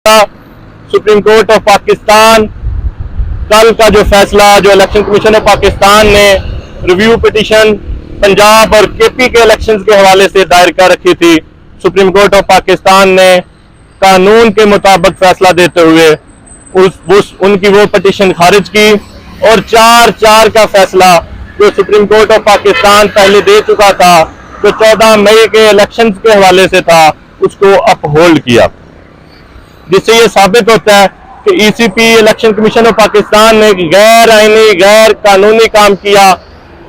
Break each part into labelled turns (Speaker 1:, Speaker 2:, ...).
Speaker 1: Supreme court of Pakistan कल का जो फैसला जो इलेक्शन कमीशन ऑफ पाकिस्तान ने रिव्यू पिटीशन पंजाब और केपी के इलेक्शंस के हवाले से दायर कर रखी थी, सुप्रीम कोर्ट ऑफ पाकिस्तान ने कानून के मुताबिक फैसला देते हुए उनकी वो पिटीशन खारिज की और 4-4 का फैसला जो सुप्रीम कोर्ट ऑफ पाकिस्तान पहले दे चुका था, जो 14 मई के इलेक्शंस के हवाले से था, उसको अपहोल्ड किया, जिससे ये साबित होता है कि ECP election commission of Pakistan ने गैर आईनी गैर कानूनी काम किया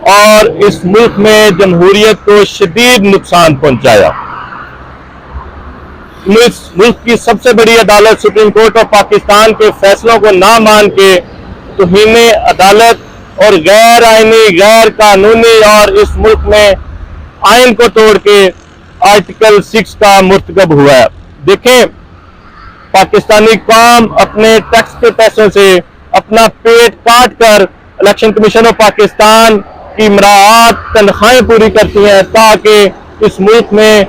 Speaker 1: और इस मुल्क में जमहूरियत को शदीद नुकसान पहुंचाया। इस मुल्क की सबसे बड़ी अदालत सुप्रीम कोर्ट ऑफ पाकिस्तान के फैसलों को ना मान के तौहीन अदालत और गैर आईनी गैर कानूनी और इस मुल्क में आइन को तोड़ के आर्टिकल 6 का मुर्तकब हुआ है। देखें, पाकिस्तानी कौम अपने टैक्स के पैसों से अपना पेट काट कर इलेक्शन कमीशन ऑफ पाकिस्तान की मराआत तनख्वाहें पूरी करती हैं ताकि इस मुल्क में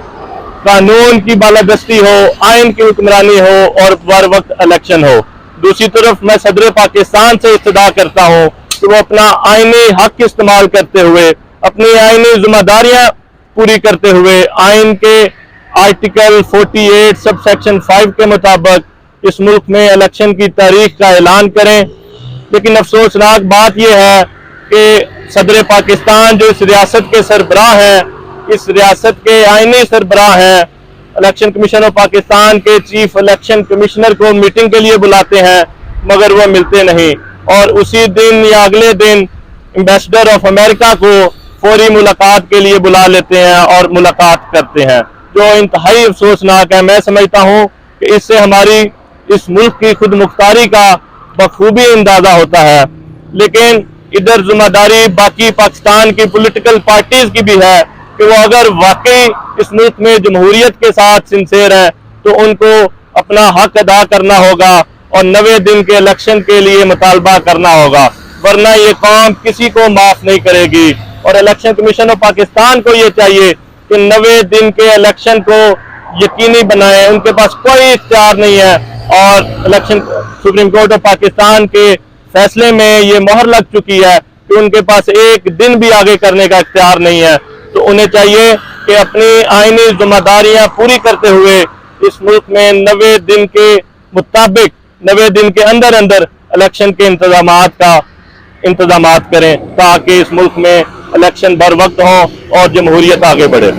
Speaker 1: कानून की बालादस्ती हो, आइन की हुक्मरानी हो और बर वक्त इलेक्शन हो। दूसरी तरफ मैं सदर पाकिस्तान से इस्तदा करता हूँ कि वो अपना आईनी हक इस्तेमाल करते हुए अपनी आईनी जिम्मेदारियां पूरी करते हुए आइन के आर्टिकल 48 सब सेक्शन 5 के मुताबिक इस मुल्क में इलेक्शन की तारीख का ऐलान करें। लेकिन अफसोसनाक बात यह है कि सदर पाकिस्तान जो इस रियासत के सरबराह हैं, इस रियासत के आईनी सरबराह हैं, इलेक्शन कमीशन ऑफ पाकिस्तान के चीफ इलेक्शन कमिश्नर को मीटिंग के लिए बुलाते हैं मगर वो मिलते नहीं और उसी दिन या अगले दिन एम्बेसडर ऑफ अमेरिका को फौरी मुलाकात के लिए बुला लेते हैं और मुलाकात करते हैं, जो इंतहाई अफसोसनाक है। मैं समझता हूँ कि इससे हमारी इस मुल्क की खुद मुख्तारी का बखूबी अंदाजा होता है। लेकिन इधर जिम्मेदारी बाकी पाकिस्तान की पॉलिटिकल पार्टीज की भी है कि वो अगर वाकई इस मुल्क में जमहूरियत के साथ सिंसेर है तो उनको अपना हक अदा करना होगा और 90 दिन के इलेक्शन के लिए मुतालबा करना होगा, वरना ये कौम किसी को माफ नहीं करेगी। और इलेक्शन कमीशन ऑफ पाकिस्तान को ये चाहिए कि 90 दिन के इलेक्शन को यकीनी बनाए। उनके पास कोई इख्तियार नहीं है और election supreme court of Pakistan के फैसले में ये मोहर लग चुकी है कि उनके पास एक दिन भी आगे करने का इख्तियार नहीं है। तो उन्हें चाहिए कि अपनी आईनी जिम्मेदारियां पूरी करते हुए इस मुल्क में 90 दिन के मुताबिक 90 दिन के अंदर अंदर इलेक्शन के इंतजामात करें ताकि इस मुल्क में इलेक्शन बर वक्त हो और जमहूरियत आगे बढ़े।